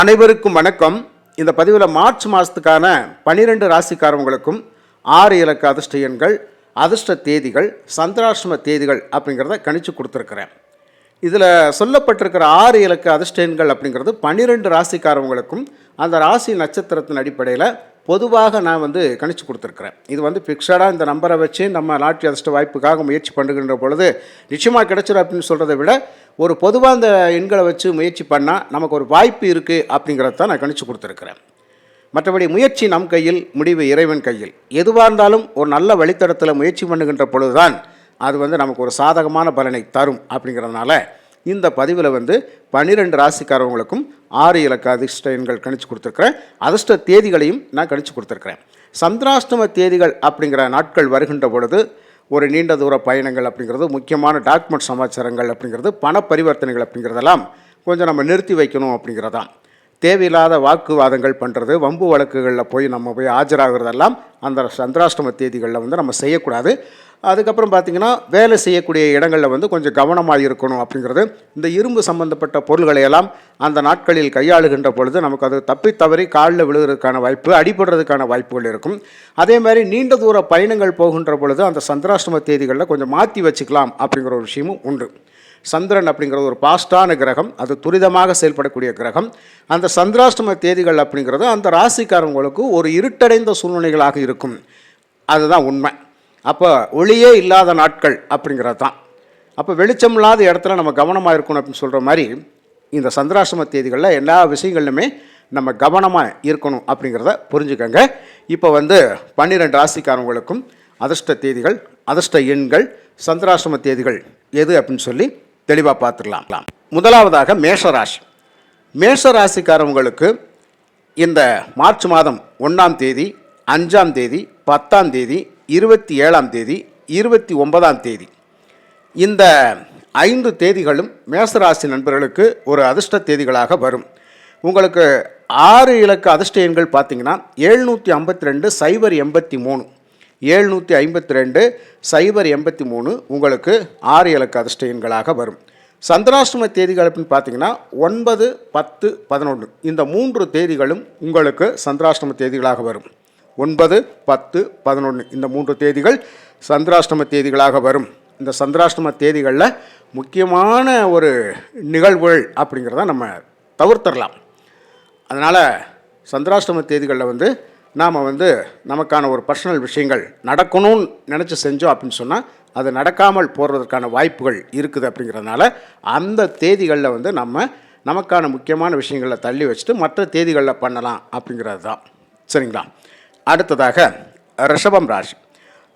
அனைவருக்கும் வணக்கம். இந்த பதிவில் மார்ச் மாதத்துக்கான 12 ராசிக்காரவங்களுக்கும் 6 இலக்க அதிர்ஷ்ட எண்கள், அதிர்ஷ்ட தேதிகள், சந்திராஷ்டம தேதிகள் அப்படிங்கிறத கணிச்சு கொடுத்துருக்குறேன். இதில் சொல்லப்பட்டிருக்கிற 6 இலக்க அதிர்ஷ்ட எண்கள் அப்படிங்கிறது 12 ராசிக்காரவங்களுக்கும் அந்த ராசி நட்சத்திரத்தின் அடிப்படையில் பொதுவாக நான் கணிச்சு கொடுத்துருக்குறேன். இது ஃபிக்ஸடாக இந்த நம்பரை வச்சு நம்ம லாட்ரி அதிர்ஷ்ட வாய்ப்புக்காக முயற்சி பண்ணுகின்ற பொழுது நிச்சயமாக கிடைச்சிடும் அப்படின்னு சொல்கிறத விட ஒரு பொதுவாக இந்த எண்களை வச்சு முயற்சி பண்ணால் நமக்கு ஒரு வாய்ப்பு இருக்குது அப்படிங்கிறத தான் நான் கணிச்சு கொடுத்துருக்குறேன். மற்றபடி முயற்சி நம் கையில், முடிவு இறைவன் கையில். எதுவாக இருந்தாலும் ஒரு நல்ல வழித்தடத்தில் முயற்சி பண்ணுகின்ற பொழுது தான் அது நமக்கு ஒரு சாதகமான பலனை தரும். அப்படிங்கிறதுனால இந்த பதிவில் 12 ராசிக்காரவங்களுக்கும் 6 இலக்க அதிர்ஷ்ட எண்கள் கணிச்சு கொடுத்துருக்குறேன். அதிர்ஷ்ட தேதிகளையும் நான் கணிச்சு கொடுத்துருக்குறேன். சந்திராஷ்டம தேதிகள் அப்படிங்கிற நாட்கள் வருகின்ற பொழுது ஒரு நீண்ட தூர பயணங்கள் அப்படிங்கிறது, முக்கியமான டாக்குமெண்ட் சமாச்சாரங்கள் அப்படிங்கிறது, பண பரிவர்த்தனைகள் அப்படிங்கிறதெல்லாம் கொஞ்சம் நம்ம நிறுத்தி வைக்கணும் அப்படிங்கிறதான். தேவையில்லாத வாக்குவாதங்கள் பண்ணுறது, வம்பு வழக்குகளில் போய் ஆஜராகிறதெல்லாம் அந்த சந்திராஷ்டம தேதிகளில் நம்ம செய்யக்கூடாது. அதுக்கப்புறம் பார்த்திங்கன்னா வேலை செய்யக்கூடிய இடங்களில் கொஞ்சம் கவனமாக இருக்கணும் அப்படிங்கிறது. இந்த இரும்பு சம்பந்தப்பட்ட பொருள்களையெல்லாம் அந்த நாட்களில் கையாளுகின்ற பொழுது நமக்கு அது தப்பி தவறி காலில் விழுகிறதுக்கான வாய்ப்பு, அடிபடுறதுக்கான வாய்ப்புகள் இருக்கும். அதே மாதிரி நீண்ட தூர பயணங்கள் போகின்ற பொழுது அந்த சந்திராஷ்டம தேதிகளில் கொஞ்சம் மாற்றி வச்சுக்கலாம் அப்படிங்கிற ஒரு விஷயமும் உண்டு. சந்திரன் அப்படிங்கிறது ஒரு பாஸ்டான கிரகம், அது துரிதமாக செயல்படக்கூடிய கிரகம். அந்த சந்திராஷ்டம தேதிகள் அப்படிங்கிறது அந்த ராசிக்காரங்களுக்கு ஒரு இருட்டடைந்த சூழ்நிலைகளாக இருக்கும். அதுதான் உண்மை. அப்போ ஒளியே இல்லாத நாட்கள் அப்படிங்கிறது தான். அப்போ வெளிச்சம் இல்லாத இடத்துல நம்ம கவனமாக இருக்கணும் அப்படின்னு சொல்கிற மாதிரி இந்த சந்திராஷ்டம தேதிகளில் எல்லா விஷயங்கள்லுமே நம்ம கவனமாக இருக்கணும் அப்படிங்கிறத புரிஞ்சுக்கங்க. இப்போ 12 ராசிக்காரவங்களுக்கும் அதிர்ஷ்ட தேதிகள், அதிர்ஷ்ட எண்கள், சந்திராஷ்டம தேதிகள் எது அப்படின்னு சொல்லி தெளிவாக பார்த்துடலாம். முதலாவதாக மேஷராசி. மேஷராசிக்காரவங்களுக்கு இந்த மார்ச் மாதம் 1ஆம் தேதி, 5ஆம் தேதி, 10ஆம் தேதி, 27ஆம் தேதி, 29ஆம் தேதி, இந்த 5 தேதிகளும் மேஷராசி நண்பர்களுக்கு ஒரு அதிர்ஷ்ட தேதிகளாக வரும். உங்களுக்கு 6 இலக்க அதிர்ஷ்ட எண்கள் பார்த்திங்கன்னா 752 083, 752 083 உங்களுக்கு 6 இலக்க அதிர்ஷ்ட எண்களாக வரும். சந்திராஷ்டம தேதிகள் அப்படின்னு பார்த்தீங்கன்னா 9, 10, 11 இந்த 3 தேதிகளும் உங்களுக்கு சந்திராஷ்டம தேதிகளாக வரும். 9, 10, 11 இந்த 3 தேதிகள் சந்திராஷ்டம தேதிகளாக வரும். இந்த சந்திராஷ்டம தேதிகளில் முக்கியமான ஒரு நிகழ்வுகள் அப்படிங்கிறத நம்ம தவிர்த்தரலாம். அதனால் சந்திராஷ்டம தேதிகளில் நாம் நமக்கான ஒரு பர்சனல் விஷயங்கள் நடக்கணும்னு நினச்சி செஞ்சோம் அப்படின்னு சொன்னால் அது நடக்காமல் போகிறதுக்கான வாய்ப்புகள் இருக்குது. அப்படிங்கிறதுனால அந்த தேதிகளில் நமக்கான முக்கியமான விஷயங்களை தள்ளி வச்சுட்டு மற்ற தேதிகளில் பண்ணலாம் அப்படிங்கிறது தான். சரிங்களா? அடுத்ததாக ரிஷபம் ராசி.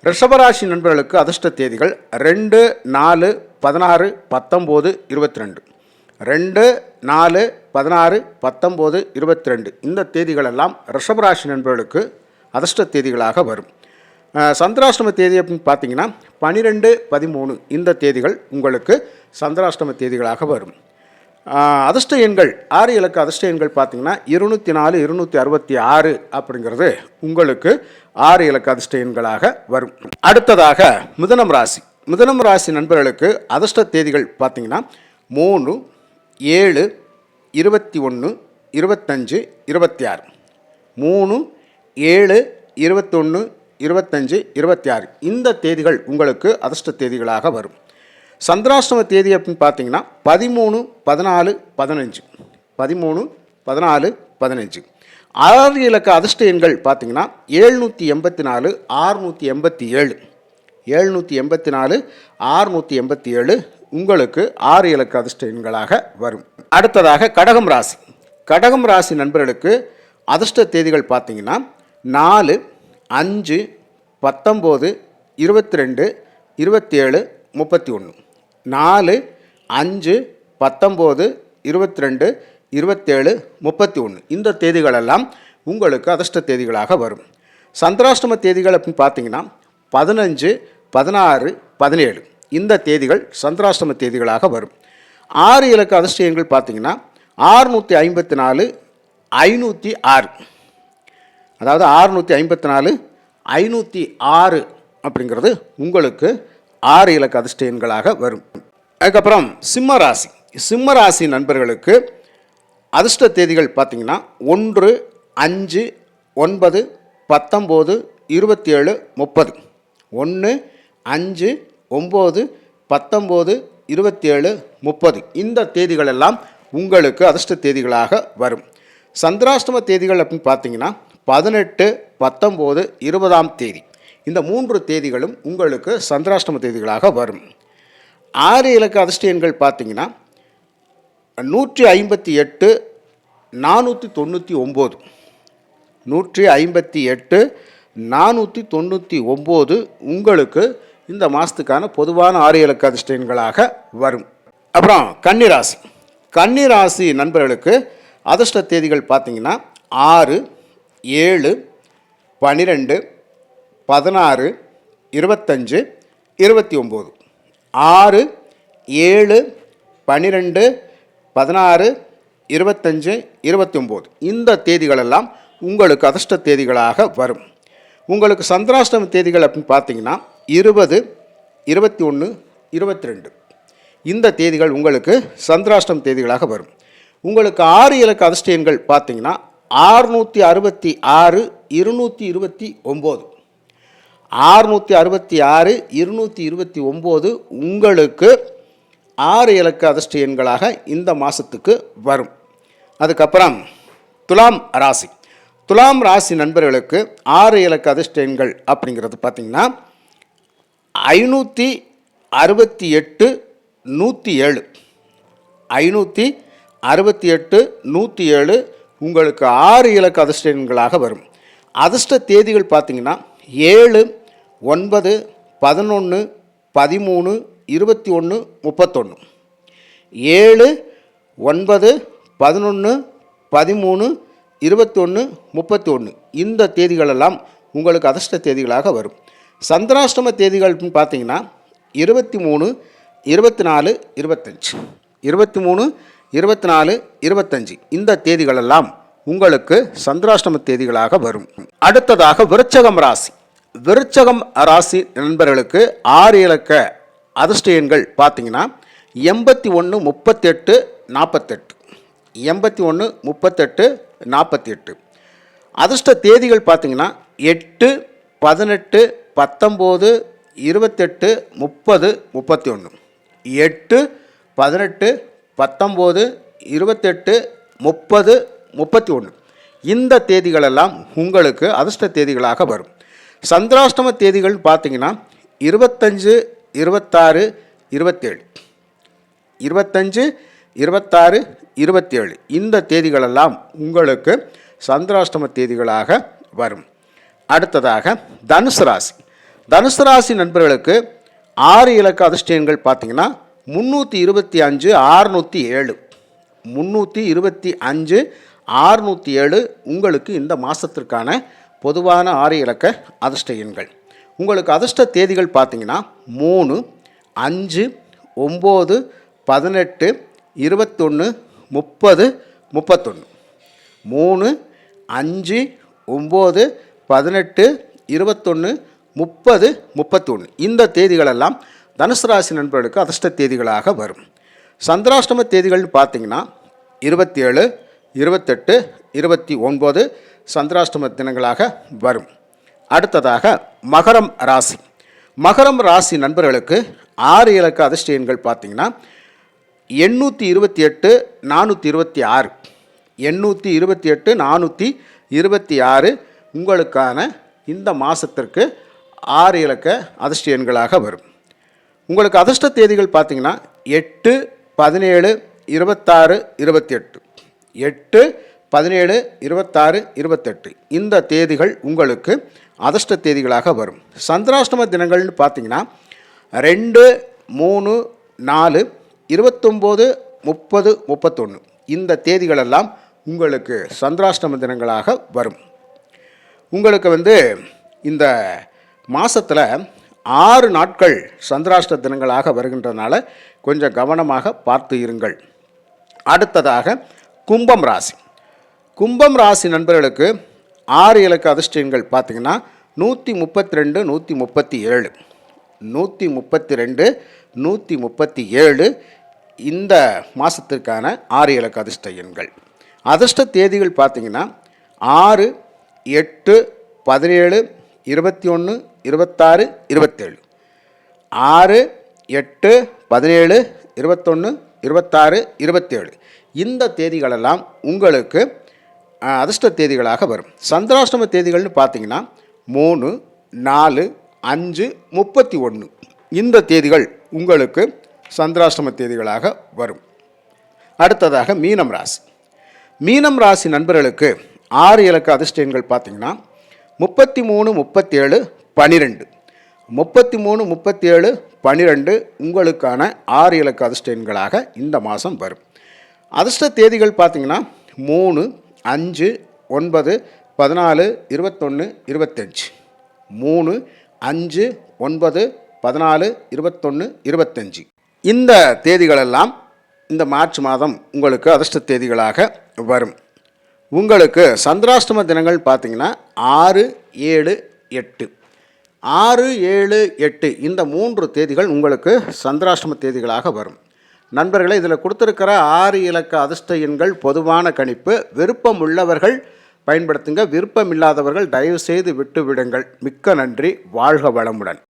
ரிஷபராசி நண்பர்களுக்கு அதிர்ஷ்ட தேதிகள் 2, 4, 16, 19, 22, 2, 4, 16, 19, 22 இந்த தேதிகளெல்லாம் ரிஷபராசி நண்பர்களுக்கு அதிர்ஷ்ட தேதிகளாக வரும். சந்திராஷ்டம தேதி அப்படின்னு பார்த்தீங்கன்னா 12, 13 இந்த தேதிகள் உங்களுக்கு சந்திராஷ்டம தேதிகளாக வரும். அதிர்ஷ்ட எண்கள் 6 இலக்க அதிர்ஷ்ட எண்கள் பார்த்தீங்கன்னா 204, 266 அப்படிங்கிறது உங்களுக்கு 6 இலக்க அதிர்ஷ்ட எண்களாக வரும். அடுத்ததாக மிதுனம் ராசி. மிதுனம் ராசி நண்பர்களுக்கு அதிர்ஷ்ட தேதிகள் பார்த்தீங்கன்னா 3, 7, 21, 25, 26, 3, 7, 21, 25, 26 இந்த தேதிகள் உங்களுக்கு அதிர்ஷ்ட தேதிகளாக வரும். சந்திராஷ்டம தேதி அப்படின்னு பார்த்தீங்கன்னா 13, 14, 15, 13, 14, 15 6 இலக்க அதிர்ஷ்ட எண்கள் பார்த்தீங்கன்னா 784, 687, 784, 687 உங்களுக்கு 6 இலக்க அதிர்ஷ்ட எண்களாக வரும். அடுத்ததாக கடகம் ராசி. கடகம் ராசி நண்பர்களுக்கு அதிர்ஷ்ட தேதிகள் பார்த்தீங்கன்னா 4, 5, 19, 22, 27, 31, 4, 5, 19, 22, 27, 31 இந்த தேதிகளெல்லாம் உங்களுக்கு அதிர்ஷ்ட தேதிகளாக வரும். சந்திராஷ்டம தேதிகள் அப்படின்னு பார்த்தீங்கன்னா 15, 16, 17 இந்த தேதிகள் சந்திராஷ்டம தேதிகளாக வரும். 6 இலக்க அதிர்ஷ்ட எண்கள் பார்த்தீங்கன்னா 654, 506, அதாவது 654, 506 அப்படிங்கிறது உங்களுக்கு 6 இலக்க அதிர்ஷ்ட எண்களாக வரும். அதுக்கப்புறம் சிம்ம ராசி. சிம்ம ராசி நண்பர்களுக்கு அதிர்ஷ்ட தேதிகள் பார்த்தீங்கன்னா 1, 5, 9, 19, 27, 30. 1, 5, 9, 19, 27, 30. இந்த தேதிகள் எல்லாம் உங்களுக்கு அதிர்ஷ்ட தேதிகளாக வரும். சந்திராஷ்டம தேதிகள் அப்படின்னு பார்த்தீங்கன்னா 18, 19, 20ஆம் தேதி. இந்த 3 தேதிகளும் உங்களுக்கு சந்திராஷ்டம தேதிகளாக வரும். 6 இலக்க அதிர்ஷ்ட எண்கள் பார்த்தீங்கன்னா 158, 499. 158, 499 உங்களுக்கு இந்த மாதத்துக்கான பொதுவான 6 இலக்க அதிர்ஷ்ட எண்களாக வரும். அப்புறம் கன்னிராசி. கன்னிராசி நண்பர்களுக்கு அதிர்ஷ்ட தேதிகள் பார்த்தீங்கன்னா 6, 7, 12, 16, 25, 29. 6, 7, 12, 16, 25, 29. இந்த தேதிகளெல்லாம் உங்களுக்கு அதிர்ஷ்ட தேதிகளாக வரும். உங்களுக்கு சந்திராஷ்டம தேதிகள் அப்படின்னு பார்த்தீங்கன்னா 20, 21, 22. இந்த தேதிகள் உங்களுக்கு சந்திராஷ்டம தேதிகளாக வரும். உங்களுக்கு 6 இலக்க அதிர்ஷ்ட எண்கள் பார்த்தீங்கன்னா 666, 229. 666, 229 உங்களுக்கு 6 இலக்க அதிர்ஷ்ட எண்களாக இந்த மாதத்துக்கு வரும். அதுக்கப்புறம் துலாம் ராசி. துலாம் ராசி நண்பர்களுக்கு 6 இலக்க அதிர்ஷ்ட எண்கள் அப்படிங்கிறது பார்த்தீங்கன்னா 568, 107. 568, 107 உங்களுக்கு 6 இலக்க அதிர்ஷ்ட எண்களாக வரும். அதிர்ஷ்ட தேதிகள் பார்த்தீங்கன்னா 7, 9, 11, 13, 21, 31. 7, 9, 11, 13, 21, 31. இந்த தேதிகளெல்லாம் உங்களுக்கு அதிர்ஷ்ட தேதிகளாக வரும். சந்திராஷ்டம தேதிகள் பார்த்தீங்கன்னா 23, 24, 25. 23, 24, 25 இந்த தேதிகளெல்லாம் உங்களுக்கு சந்திராஷ்டம தேதிகளாக வரும். அடுத்ததாக விருச்சகம் ராசி. விருச்சகம் ராசி நண்பர்களுக்கு 6 இலக்க அதிர்ஷ்ட எண்கள் பார்த்தீங்கன்னா 81, 38, 48. 81, 38, 48. அதிர்ஷ்ட தேதிகள் பார்த்தீங்கன்னா 8, 18, 19, 28, 30, 31. 8, 18, 19, 28, 30, 31. இந்த தேதிகளெல்லாம் உங்களுக்கு அதிர்ஷ்ட தேதிகளாக வரும். சந்திராஷ்டம தேதிகள் பார்த்தீங்கன்னா 25, 26, 27. 25, 26, 27 இந்த தேதிகளெல்லாம் உங்களுக்கு சந்திராஷ்டம தேதிகளாக வரும். அடுத்ததாக தனுசு ராசி. தனுசு ராசி நண்பர்களுக்கு 6 இலக்க அதிர்ஷ்ட எண்கள் பார்த்தீங்கன்னா 325, 607. 325, 607 உங்களுக்கு இந்த மாதத்திற்கான பொதுவான 6 இலக்க அதிர்ஷ்ட எண்கள். உங்களுக்கு அதிர்ஷ்ட தேதிகள் பார்த்தீங்கன்னா 3, 5, 9, 18, 21, 30, 31. 3, 5, 9, 18, 21, 30, 31 இந்த தேதிகளெல்லாம் தனுசு ராசி நண்பர்களுக்கு அதிர்ஷ்ட தேதிகளாக வரும். சந்திராஷ்டம தேதிகள்னு பார்த்தீங்கன்னா 27, 28, 29 சந்திராஷ்டம தினங்களாக வரும். அடுத்ததாக மகரம் ராசி. மகரம் ராசி நண்பர்களுக்கு 6 இலக்க அதிர்ஷ்ட எண்கள் பார்த்தீங்கன்னா 828, 426. 828, 426 உங்களுக்கான இந்த மாதத்திற்கு 6 இலக்க அதிர்ஷ்ட எண்களாக வரும். உங்களுக்கு அதிர்ஷ்ட தேதிகள் பார்த்தீங்கன்னா 8, 17, 26, 28. 8, 17, 26, 28 இந்த தேதிகள் உங்களுக்கு அதிர்ஷ்ட தேதிகளாக வரும். சந்திராஷ்டம தினங்கள்னு பார்த்தீங்கன்னா 2, 3, 4, 29, 30, 31 இந்த தேதிகளெல்லாம் உங்களுக்கு சந்திராஷ்டம தினங்களாக வரும். உங்களுக்கு இந்த மாதத்தில் 6 நாட்கள் சந்திராஷ்ட தினங்களாக வருகின்றனால கொஞ்சம் கவனமாக பார்த்து இருங்கள். அடுத்ததாக கும்பம் ராசி. கும்பம் ராசி நண்பர்களுக்கு 6 இலக்க அதிர்ஷ்ட எண்கள் பார்த்தீங்கன்னா 132, 137. 132, 137 இந்த மாதத்திற்கான 6 இலக்க அதிர்ஷ்ட எண்கள். அதிர்ஷ்ட தேதிகள் பார்த்தீங்கன்னா 6, 8, 17, 21, 26, 27. 6, 8, 17, 21, 26, 27 இந்த தேதிகளெல்லாம் உங்களுக்கு அதிர்ஷ்ட தேதிகளாக வரும். சந்திராஷ்டம தேதிகள்னு பார்த்தீங்கன்னா 3, 4, 5, 31 இந்த தேதிகள் உங்களுக்கு சந்திராஷ்டம தேதிகளாக வரும். அடுத்ததாக மீனம் ராசி. மீனம் ராசி நண்பர்களுக்கு 6 இலக்க அதிர்ஷ்ட எண்கள் பார்த்தீங்கன்னா 33, 37, 12. 33, 37, 12 உங்களுக்கான 6 இலக்க அதிர்ஷ்ட எண்களாக இந்த மாதம் வரும். அதிர்ஷ்ட தேதிகள் பார்த்தீங்கன்னா 3, 5, 9, 14, 21, 25. 3, 5, 9, 14, 21, 25 இந்த தேதிகளெல்லாம் இந்த மார்ச் மாதம் உங்களுக்கு அதிர்ஷ்ட தேதிகளாக வரும். உங்களுக்கு சந்திராஷ்டம தினங்கள் பார்த்தீங்கன்னா 6, 7, 8. 6, 7, 8 இந்த 3 தேதிகள் உங்களுக்கு சந்திராஷ்டம தேதிகளாக வரும். நண்பர்களே, இதில் கொடுத்துருக்கிற 6 இலக்க அதிர்ஷ்ட எண்கள் பொதுவான கணிப்பு. விருப்பம் உள்ளவர்கள் பயன்படுத்துங்க, விருப்பம் இல்லாதவர்கள் தயவுசெய்து விட்டு விடுங்கள். மிக்க நன்றி. வாழ்க வளமுடன்.